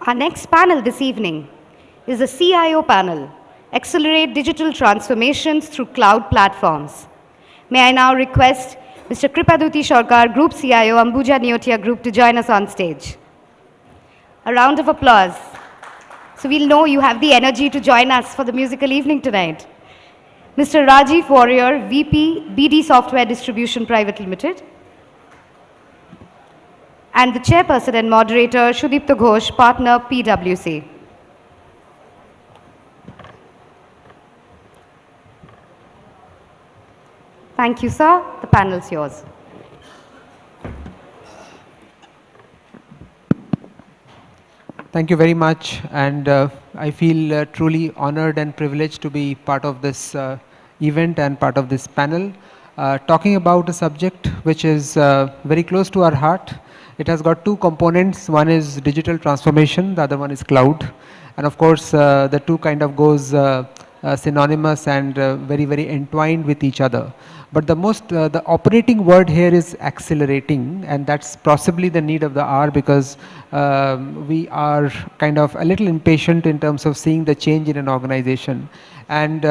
Our next panel this evening is the CIO panel, Accelerate Digital Transformations Through Cloud Platforms. May I now request Mr. Kripaduti Sarkar, Group CIO, Ambuja Neotia Group, to join us on stage. A round of applause. So we'll know you have the energy to join us for the musical evening tonight. Mr. Rajiv Warrior, VP, BD Software Distribution Private Limited. And the chairperson and moderator, Shudipta Ghosh, partner, PwC. Thank you, sir. The panel's yours. Thank you very much, and I feel truly honored and privileged to be part of this event and part of this panel, talking about a subject which is very close to our heart. It has got two components. One is digital transformation, the other one is cloud. And of course, the two kind of goes synonymous and very, very entwined with each other. But the operating word here is accelerating, and that's possibly the need of the hour, because we are kind of a little impatient in terms of seeing the change in an organization. And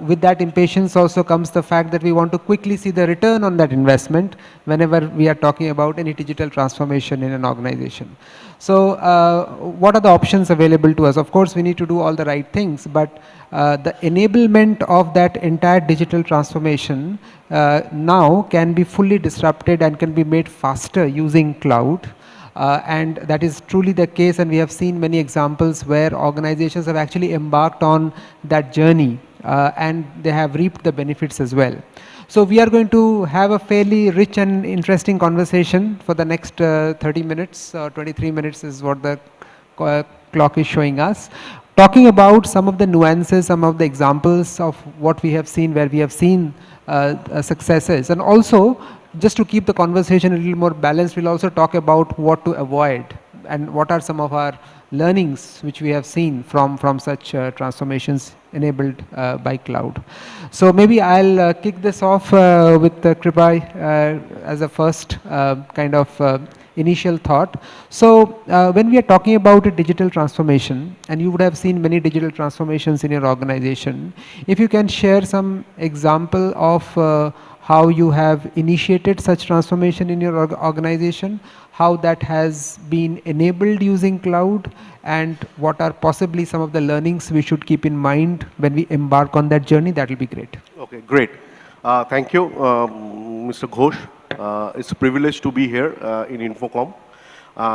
with that impatience also comes the fact that we want to quickly see the return on that investment whenever we are talking about any digital transformation in an organization. So what are the options available to us? Of course, we need to do all the right things, but the enablement of that entire digital transformation now can be fully disrupted and can be made faster using cloud. And that is truly the case, and we have seen many examples where organizations have actually embarked on that journey and they have reaped the benefits as well. So we are going to have a fairly rich and interesting conversation for the next 30 minutes, 23 minutes is what the clock is showing us. Talking about some of the nuances, some of the examples of what we have seen, where we have seen successes, and also just to keep the conversation a little more balanced, we'll also talk about what to avoid and what are some of our learnings which we have seen from such transformations enabled by cloud. So maybe I'll kick this off with Kripa as a first kind of initial thought. So when we are talking about a digital transformation, and you would have seen many digital transformations in your organization, if you can share some example of how you have initiated such transformation in your organization, how that has been enabled using cloud, and what are possibly some of the learnings we should keep in mind when we embark on that journey, that will be great. Okay, great. Thank you, Mr. Ghosh. It's a privilege to be here in INFOCOM.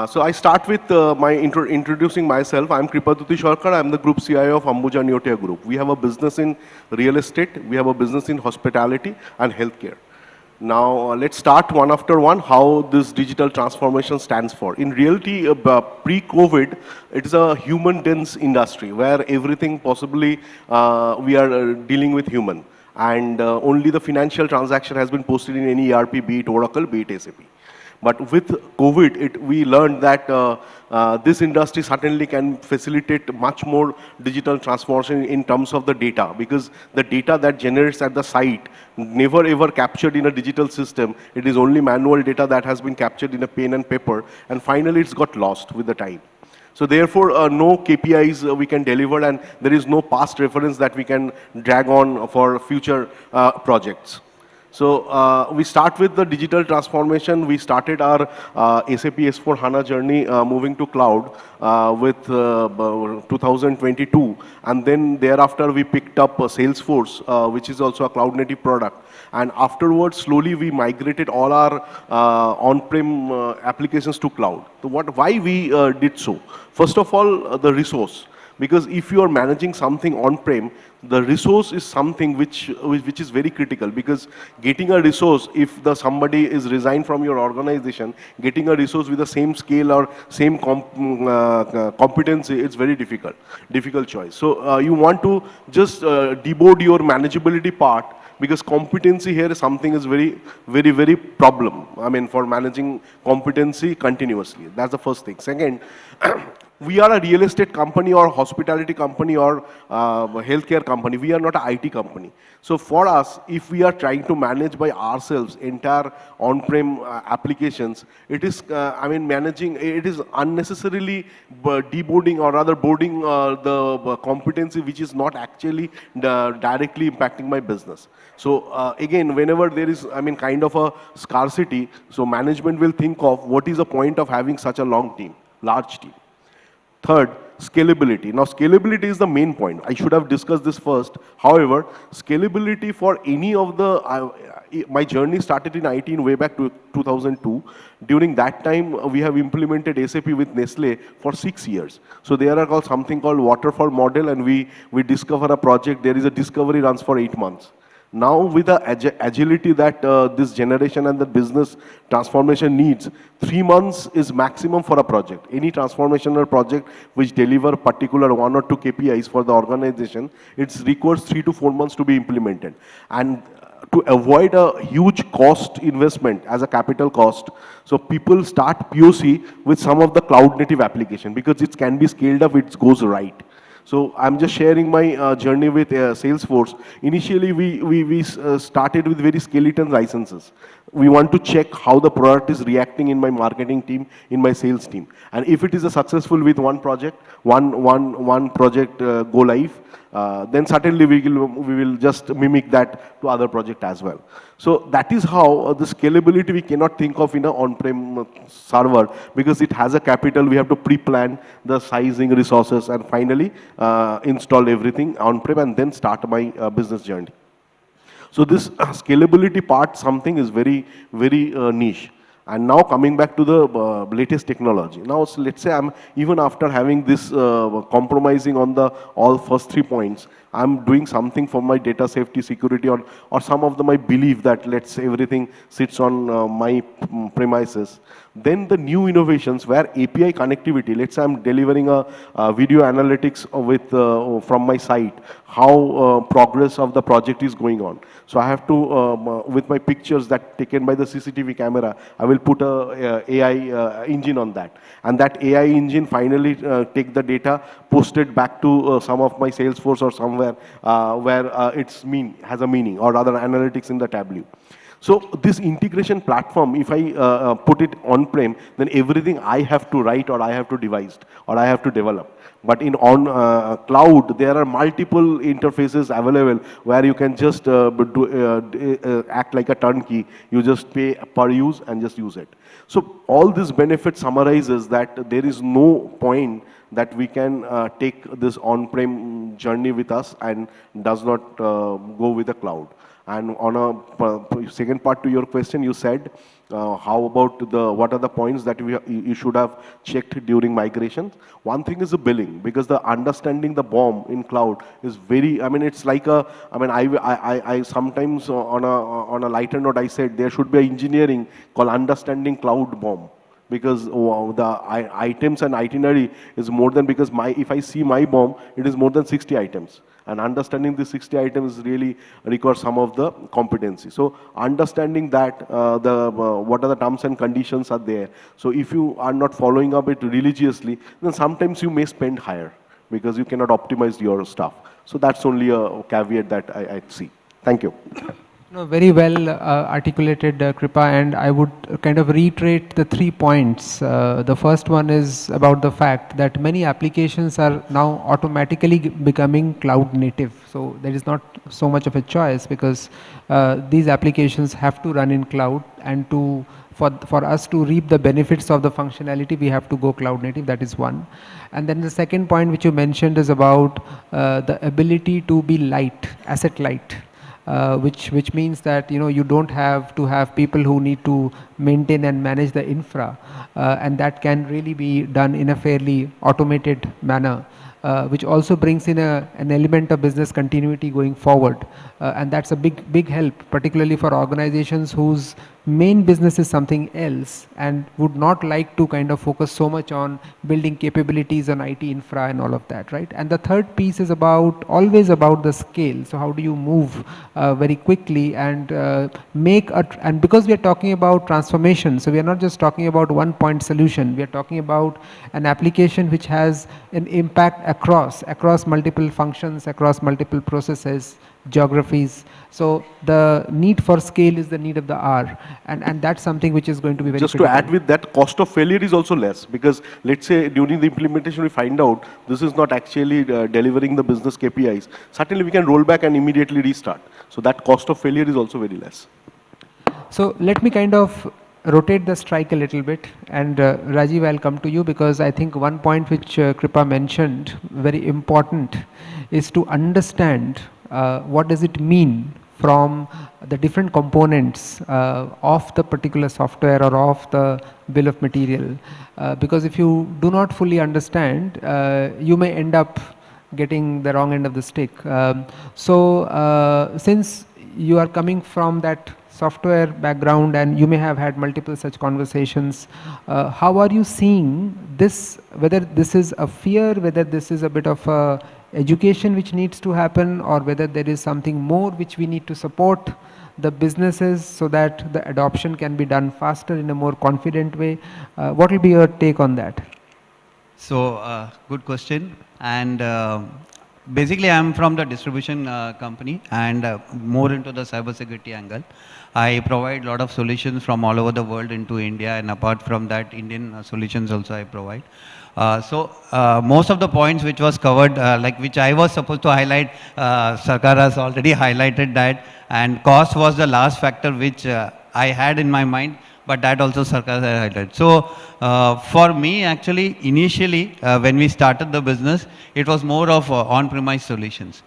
So I start with introducing myself. I'm Kripaduti Sarkar. I'm the Group CIO of Ambuja Neotia Group. We have a business in real estate. We have a business in hospitality and healthcare. Now, let's start one after one how this digital transformation stands for. In reality, pre-COVID, it is a human-dense industry where everything possibly we are dealing with human. And only the financial transaction has been posted in any ERP, be it Oracle, be it SAP. But with COVID, we learned that this industry certainly can facilitate much more digital transformation in terms of the data, because the data that generates at the site never ever captured in a digital system. It is only manual data that has been captured in a pen and paper, and finally it's got lost with the time. So therefore, no KPIs we can deliver, and there is no past reference that we can drag on for future projects. So we start with the digital transformation. We started our SAP S/4HANA journey moving to cloud with 2022, and then thereafter we picked up Salesforce, which is also a cloud native product. And afterwards, slowly we migrated all our on-prem applications to cloud. So why we did so? First of all, the resource. Because if you are managing something on-prem, the resource is something which is very critical, because getting a resource, if somebody is resigned from your organization, getting a resource with the same scale or same competency, it's very difficult choice. So you want to just deboard your manageability part, because competency here is something is very problem. I mean, for managing competency continuously. That's the first thing. Second, We are a real estate company or hospitality company or healthcare company. We are not an IT company. So for us, if we are trying to manage by ourselves entire on-prem applications, it is, managing, it is unnecessarily deboarding or rather boarding the competency which is not actually directly impacting my business. So again, whenever there is, kind of a scarcity, so management will think of what is the point of having such a long team, large team. Third, scalability. Now, scalability is the main point. I should have discussed this first. However, scalability for any of the, my journey started in IT in way back to 2002. During that time, we have implemented SAP with Nestle for 6 years. So there are called something called waterfall model, and we discover a project. There is a discovery runs for 8 months. Now with the agility that this generation and the business transformation needs, 3 months is maximum for a project. Any transformational project which deliver particular 1 or 2 KPIs for the organization, it requires 3 to 4 months to be implemented. And to avoid a huge cost investment as a capital cost, so people start POC with some of the cloud native application because it can be scaled up, it goes right. So I'm just sharing my journey with Salesforce. Initially, we started with very skeleton licenses. We want to check how the product is reacting in my marketing team, in my sales team. And if it is a successful with one project, one project go live, then certainly we will just mimic that to other project as well. So that is how the scalability we cannot think of in an on-prem server because it has a capital. We have to pre-plan the sizing, resources, and finally install everything on-prem and then start my business journey. So this scalability part, something is very, very niche. And now coming back to the latest technology. Now let's say I'm, even after having this compromising on the all first 3 points, I'm doing something for my data safety, security, or some of my belief that let's say everything sits on my premises. Then the new innovations where API connectivity, let's say I'm delivering a video analytics with from my site, how progress of the project is going on. So I have to, with my pictures that taken by the CCTV camera, I will put a AI engine on that. And that AI engine finally take the data, post it back to some of my Salesforce or somewhere where it's has a meaning, or rather analytics in the Tableau. So this integration platform, if I put it on-prem, then everything I have to write or I have to devise or I have to develop. But in cloud, there are multiple interfaces available where you can just act like a turnkey. You just pay per use and just use it. So all this benefit summarizes that there is no point that we can take this on-prem journey with us and does not go with the cloud. And on a second part to your question, you said, how about what are the points that you should have checked during migration? One thing is the billing, because the understanding the BOM in cloud is very, it's like I sometimes on a lighter note, I said there should be an engineering called understanding cloud BOM. Because the items and itinerary is more than, because if I see my BOM, it is more than 60 items. And understanding the 60 items really requires some of the competency. So understanding that, what are the terms and conditions are there. So if you are not following up it religiously, then sometimes you may spend higher because you cannot optimize your stuff. So that's only a caveat that I see. Thank you. No, very well articulated, Kripa, and I would kind of reiterate the 3 points. The first one is about the fact that many applications are now automatically becoming cloud native. So there is not so much of a choice, because these applications have to run in cloud, and for us to reap the benefits of the functionality, we have to go cloud native. That is one. And then the second point which you mentioned is about the ability to be light, asset light. Which means that you don't have to have people who need to maintain and manage the infra, and that can really be done in a fairly automated manner, which also brings in an element of business continuity going forward, and that's a big help, particularly for organizations whose main business is something else and would not like to kind of focus so much on building capabilities on IT infra and all of that, right? And the third piece is always about the scale. So how do you move very quickly and and because we are talking about transformation, so we are not just talking about one point solution, we are talking about an application which has an impact across multiple functions, across multiple processes, geographies. So the need for scale is the need of the hour, and that's something which is going to be very Just critical. to add with that, cost of failure is also less, because let's say during the implementation we find out this is not actually delivering the business KPIs. Certainly we can roll back and immediately restart. So that cost of failure is also very less. So let me kind of rotate the strike a little bit, and Rajiv, I'll come to you, because I think one point which Kripa mentioned, very important, is to understand what does it mean from the different components of the particular software or of the bill of material. Because if you do not fully understand, you may end up getting the wrong end of the stick. Since you are coming from that software background and you may have had multiple such conversations, how are you seeing this, whether this is a fear, whether this is a bit of a education which needs to happen, or whether there is something more which we need to support the businesses so that the adoption can be done faster in a more confident way? What will be your take on that? So, good question. And basically, I'm from the distribution company and more into the cybersecurity angle. I provide a lot of solutions from all over the world into India, and apart from that, Indian solutions also I provide. Most of the points which was covered, like which I was supposed to highlight, Sarkar has already highlighted that, and cost was the last factor which I had in my mind, but that also Sarkar has highlighted. So for me, actually, initially, when we started the business, it was more of on-premise solutions.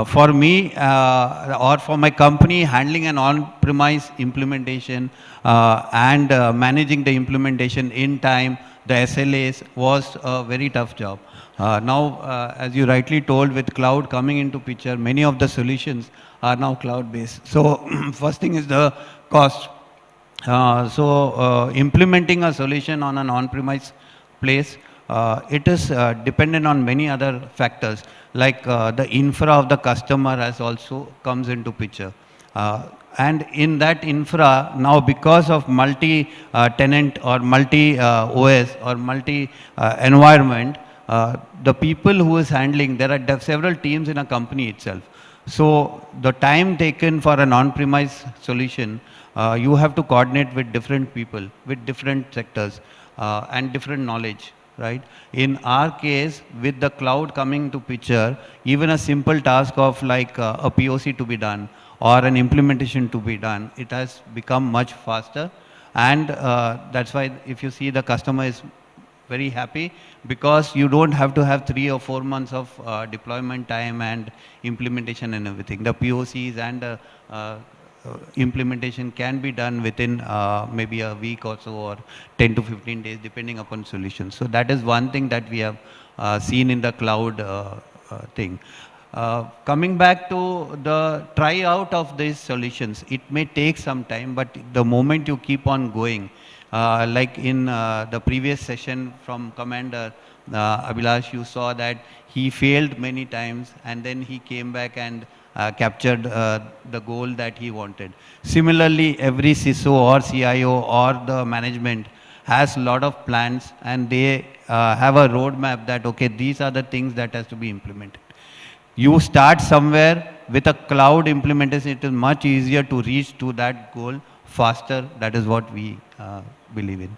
For me or for my company, handling an on-premise implementation and managing the implementation in time, the SLAs was a very tough job. Now, as you rightly told, with cloud coming into picture, many of the solutions are now cloud-based. So first thing is the cost. Implementing a solution on an on-premise place, it is dependent on many other factors, like the infra of the customer has also comes into picture. And in that infra, now because of multi-tenant or multi-OS or multi-environment, the people who is handling, there are several teams in a company itself. So the time taken for an on-premise solution, you have to coordinate with different people, with different sectors and different knowledge, right? In our case, with the cloud coming to picture, even a simple task of like a POC to be done or an implementation to be done, it has become much faster. And that's why if you see, the customer is very happy, because you don't have to have 3 or 4 months of deployment time and implementation and everything. The POCs and implementation can be done within maybe a week or so, or 10 to 15 days, depending upon solutions. So that is one thing that we have seen in the cloud thing. Coming back to the try out of these solutions, it may take some time, but the moment you keep on going, like in the previous session from Commander Abhilash, you saw that he failed many times and then he came back and captured the goal that he wanted. Similarly, every CISO or CIO or the management has a lot of plans, and they have a roadmap that, okay, these are the things that has to be implemented. You start somewhere. With a cloud implementation, it is much easier to reach to that goal faster. That is what we believe in.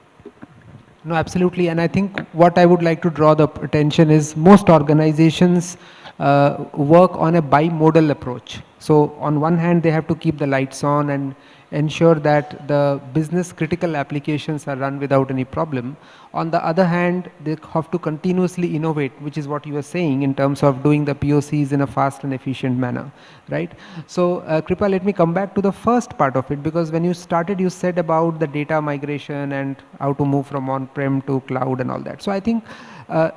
No, absolutely. And I think what I would like to draw the attention is most organizations work on a bimodal approach. So on one hand, they have to keep the lights on and ensure that the business critical applications are run without any problem. On the other hand, they have to continuously innovate, which is what you were saying in terms of doing the POCs in a fast and efficient manner, right? So Kripa, let me come back to the first part of it, because when you started, you said about the data migration and how to move from on-prem to cloud and all that. So I think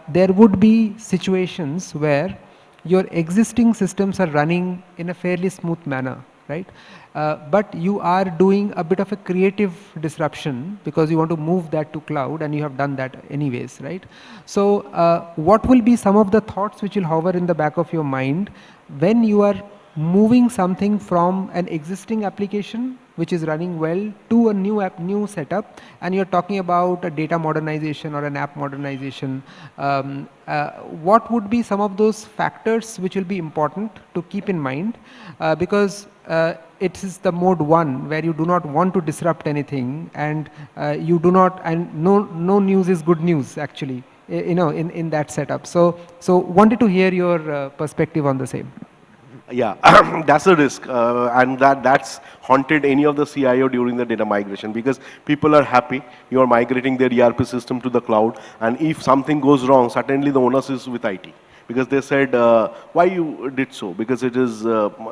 there would be situations where your existing systems are running in a fairly smooth manner, right? But you are doing a bit of a creative disruption because you want to move that to cloud, and you have done that anyways, right? So what will be some of the thoughts which will hover in the back of your mind when you are moving something from an existing application which is running well to a new setup, and you're talking about a data modernization or an app modernization? What would be some of those factors which will be important to keep in mind? Because it is the mode 1 where you do not want to disrupt anything, and you do not, and no news is good news actually, you know, in that setup. So wanted to hear your perspective on the same. Yeah, that's a risk, and that's haunted any of the CIO during the data migration, because people are happy. You are migrating their ERP system to the cloud, and if something goes wrong, certainly the onus is with IT, because they said, why you did so? Because it is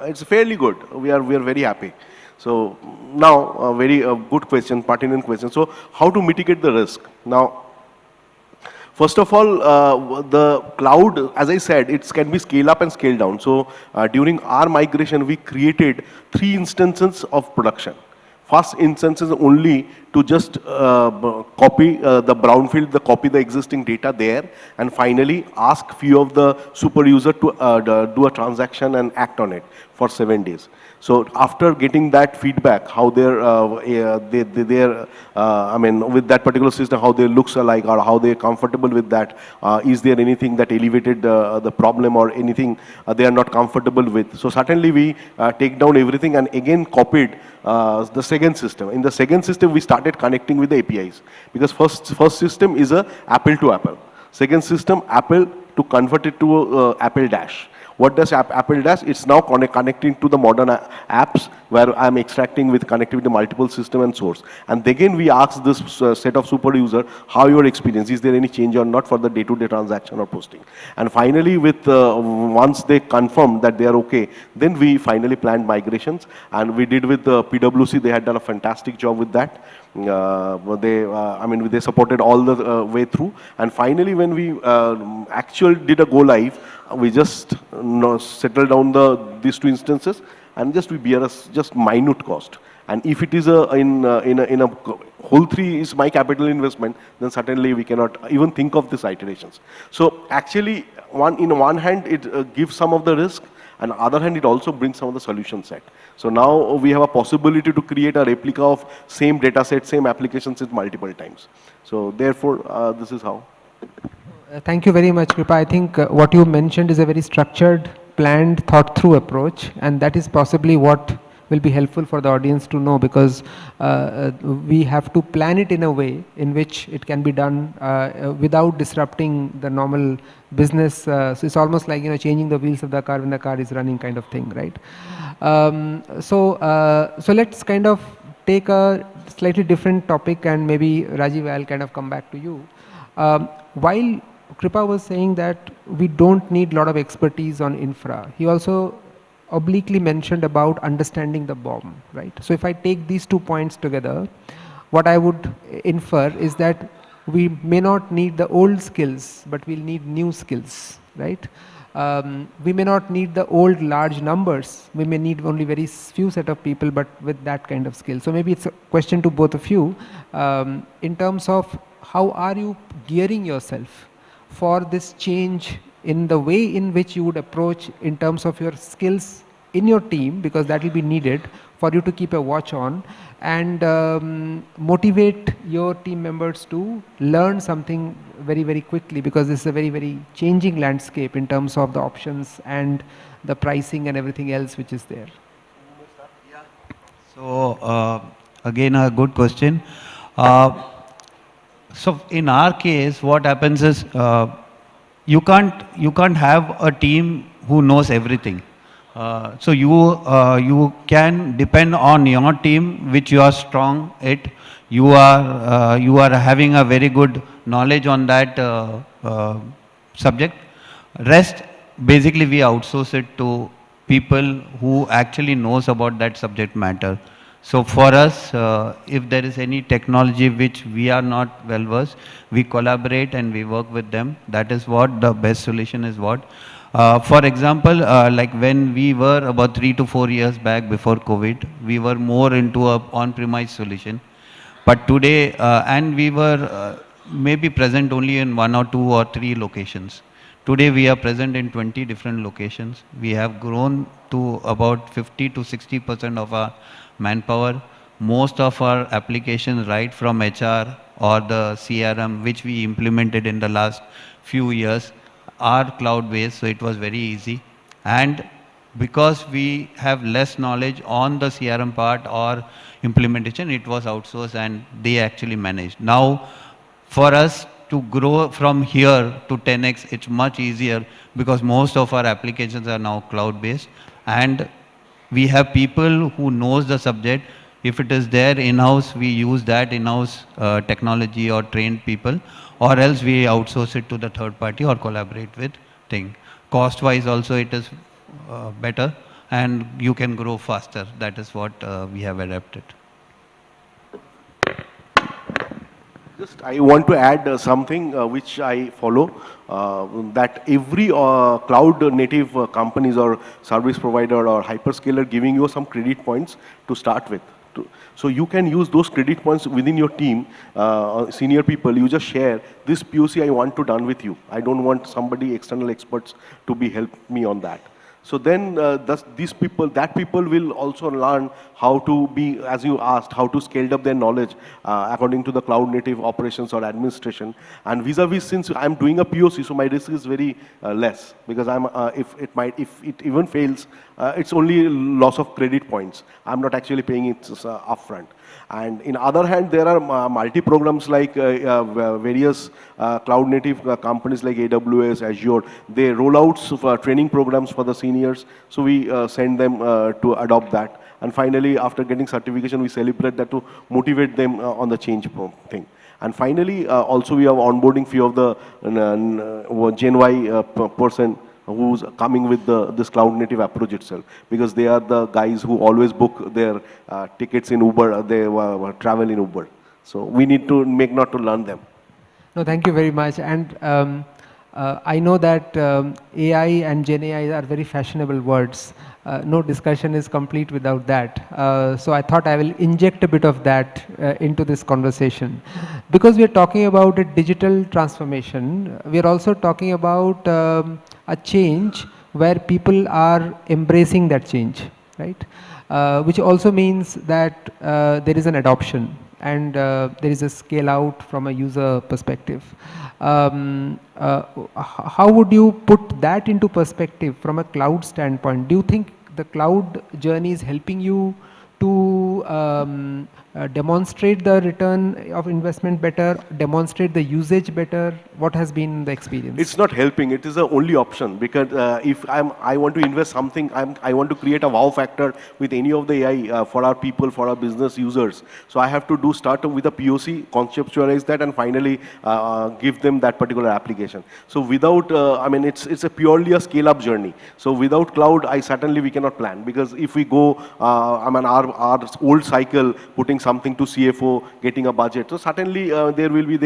it's fairly good. We are very happy. So now a very good question, pertinent question. So how to mitigate the risk now? First of all, the cloud, as I said, it can be scale up and scale down. So during our migration, we created 3 instances of production. First instance is only to just copy the brownfield, copy the existing data there, and finally ask few of the super user to do a transaction and act on it for 7 days. So after getting that feedback, how I mean, with that particular system, how their looks are like, or how they're comfortable with that, is there anything that elevated the problem, or anything they are not comfortable with? So certainly we take down everything and again copied the second system. In the second system, we started connecting with the APIs, because first system is a Apple to Apple. Second system, Apple to convert it to Apple Dash. What does Apple does? It's now connecting to the modern apps where I'm extracting with connectivity to multiple system and source. And again, we ask this set of super user, how your experience, is there any change or not for the day-to-day transaction or posting? And finally, with once they confirm that they are okay, then we finally planned migrations. And we did with the PwC, they had done a fantastic job with that. I mean, they supported all the way through. And finally, when we actually did a go live, we just settled down these 2 instances, and just we bear a just minute cost. And if it is in a whole 3 is my capital investment, then certainly we cannot even think of these iterations. So actually, in one hand, it gives some of the risk, and on the other hand, it also brings some of the solution set. So now we have a possibility to create a replica of same data set, same applications in multiple times. So therefore, this is how. Thank you very much, Kripa. I think what you mentioned is a very structured, planned, thought-through approach, and that is possibly what will be helpful for the audience to know, because we have to plan it in a way in which it can be done without disrupting the normal business. So it's almost like, you know, changing the wheels of the car when the car is running, kind of thing, right? So let's kind of take a slightly different topic, and maybe Rajiv, I'll kind of come back to you. While Kripa was saying that we don't need a lot of expertise on infra, he also obliquely mentioned about understanding the BOM, right? So if I take these 2 points together, what I would infer is that we may not need the old skills, but we'll need new skills, right? We may not need the old large numbers. We may need only very few set of people, but with that kind of skill. So maybe it's a question to both of you in terms of how are you gearing yourself for this change in the way in which you would approach in terms of your skills in your team, because that will be needed for you to keep a watch on, and motivate your team members to learn something very, very quickly, because this is a very, very changing landscape in terms of the options and the pricing and everything else which is there. So again, a good question. So in our case, what happens is you can't have a team who knows everything. So you can depend on your team, which you are strong at. You are having a very good knowledge on that subject. Rest, basically, we outsource it to people who actually knows about that subject matter. So for us, if there is any technology which we are not well versed, we collaborate and we work with them. That is what the best solution is. What For example, like when we were about 3 to 4 years back before COVID, we were more into a on-premise solution. But today, and we were maybe present only in 1 or 2 or 3 locations. Today we are present in 20 different locations. We have grown to about 50 to 60% of our manpower. Most of our applications, right from HR or the CRM, which we implemented in the last few years, are cloud-based, so it was very easy. And because we have less knowledge on the CRM part or implementation, it was outsourced and they actually managed. Now, for us to grow from here to 10x, it's much easier because most of our applications are now cloud-based, and we have people who knows the subject. If it is there in-house, we use that in-house technology or trained people, or else we outsource it to the third party or collaborate with thing. Cost-wise also it is better, and you can grow faster. That is what we have adapted. Just I want to add something which I follow, that every cloud native companies or service provider or hyperscaler giving you some credit points to start with. So you can use those credit points within your team, senior people, you just share, this POC I want to done with you. I don't want somebody, external experts, to be help me on that. So then these people, that people will also learn how to be, as you asked, how to scale up their knowledge according to the cloud native operations or administration. And vis-a-vis, since I'm doing a POC, so my risk is very less, because I'm, if it even fails, it's only loss of credit points. I'm not actually paying it upfront. And in other hand, there are multi-programs like various cloud native companies like AWS, Azure. They roll out training programs for the seniors. So we send them to adopt that. And finally, after getting certification, we celebrate that to motivate them on the change thing. And finally, also we have onboarding few of the Gen Y person who's coming with this cloud native approach itself, because they are the guys who always book their tickets in Uber, they travel in Uber. So we need to make not to learn them. No, thank you very much. And I know that AI and Gen AI are very fashionable words. No discussion is complete without that. So I thought I will inject a bit of that into this conversation. Because we are talking about a digital transformation, we are also talking about a change where people are embracing that change, right? Which also means that there is an adoption, and there is a scale out from a user perspective. How would you put that into perspective from a cloud standpoint? Do you think the cloud journey is helping you to demonstrate the return of investment better, demonstrate the usage better? What has been the experience? It's not helping. It is the only option, because if I want to invest something, I want to create a wow factor with any of the AI for our people, for our business users. So I have to start with a POC, conceptualize that, and finally give them that particular application. So without, I mean, it's a purely a scale-up journey. So without cloud, certainly we cannot plan, because if we go, I mean, our old cycle, putting something to CFO, getting a budget. So certainly they will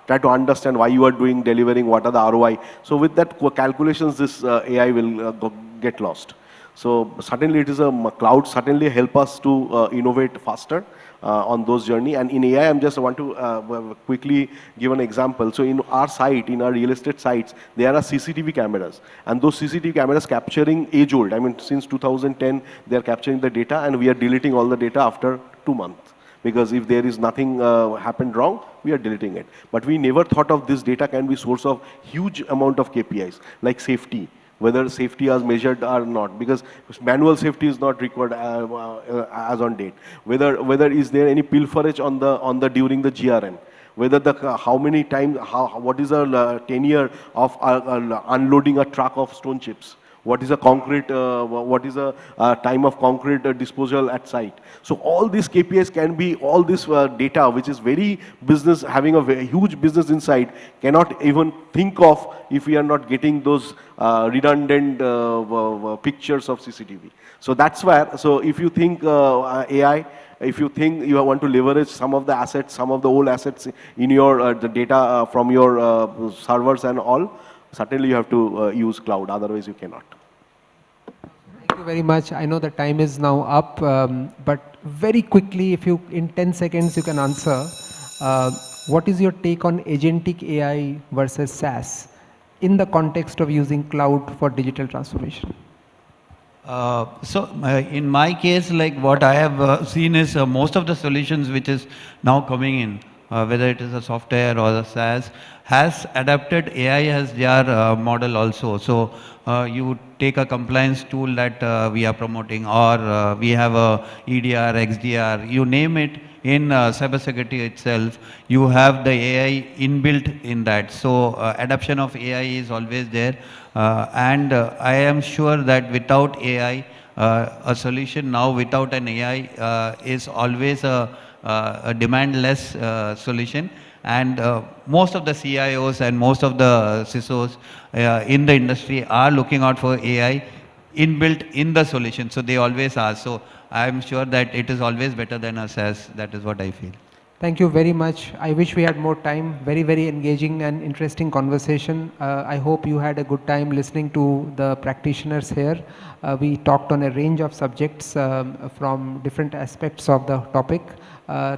try to understand why you are delivering, what are the ROI. So with that calculations, this AI will get lost. So certainly it is a cloud certainly help us to innovate faster on those journey. And in AI, I just want to quickly give an example. So in our site, in our real estate sites, there are CCTV cameras, and those CCTV cameras capturing age old. I mean, since 2010, they are capturing the data, and we are deleting all the data after 2 months. Because if there is nothing happened wrong, we are deleting it. But we never thought of this data can be source of huge amount of KPIs, like safety, whether safety is measured or not, because manual safety is not required as on date. Whether is there any pilferage on the during the GRN, whether how many times, what is the tenure of unloading a truck of stone chips. What is a concrete, what is a time of concrete disposal at site. So all these KPIs can be, all this data, which is very business, having a very huge business insight, cannot even think of if we are not getting those redundant pictures of CCTV. So that's where, so if you think AI, if you think you want to leverage some of the assets, some of the old assets in your the data from your servers and all, certainly you have to use cloud, otherwise you cannot. Thank you very much. I know the time is now up, but very quickly, if you, in 10 seconds, you can answer, what is your take on agentic AI versus SaaS in the context of using cloud for digital transformation? In my case, like what I have seen is most of the solutions which is now coming in, whether it is a software or a SaaS, has adapted AI as their model also. So you take a compliance tool that we are promoting, or we have a EDR, XDR, you name it. In cybersecurity itself, you have the AI inbuilt in that. So adoption of AI is always there. I am sure that without AI, a solution now without an AI is always a demand-less solution. And most of the CIOs and most of the CISOs in the industry are looking out for AI inbuilt in the solution. So they always ask. So I'm sure that it is always better than a SaaS. That is what I feel. Thank you very much. I wish we had more time. Very, very engaging and interesting conversation. I hope you had a good time listening to the practitioners here. We talked on a range of subjects from different aspects of the topic.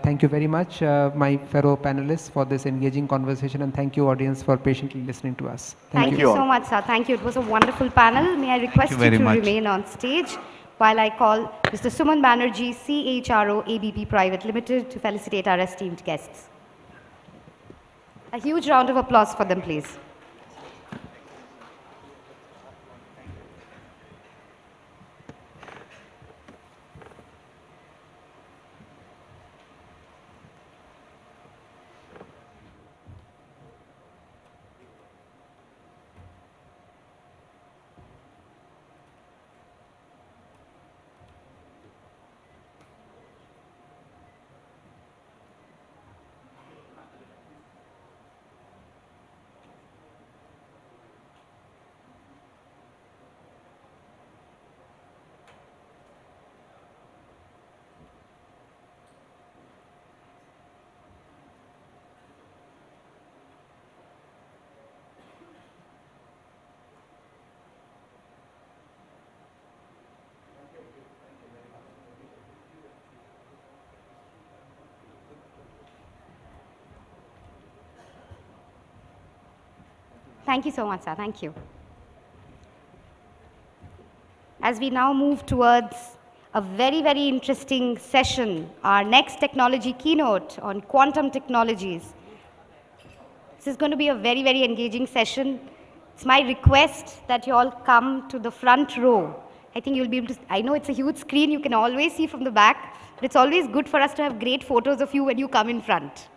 Thank you very much, my fellow panelists, for this engaging conversation, and thank you, audience, for patiently listening to us. Thank you so much, sir. Thank you. It was a wonderful panel. May I request you to remain on stage while I call Mr. Suman Banerjee, CHRO ABP Private Limited, to felicitate our esteemed guests. A huge round of applause for them, please. Thank you so much, sir. Thank you. As we now move towards a very, very interesting session, our next technology keynote on quantum technologies. This is going to be a very, very engaging session. It's my request that you all come to the front row. I think you'll be able to, I know it's a huge screen, you can always see from the back, but it's always good for us to have great photos of you when you come in front.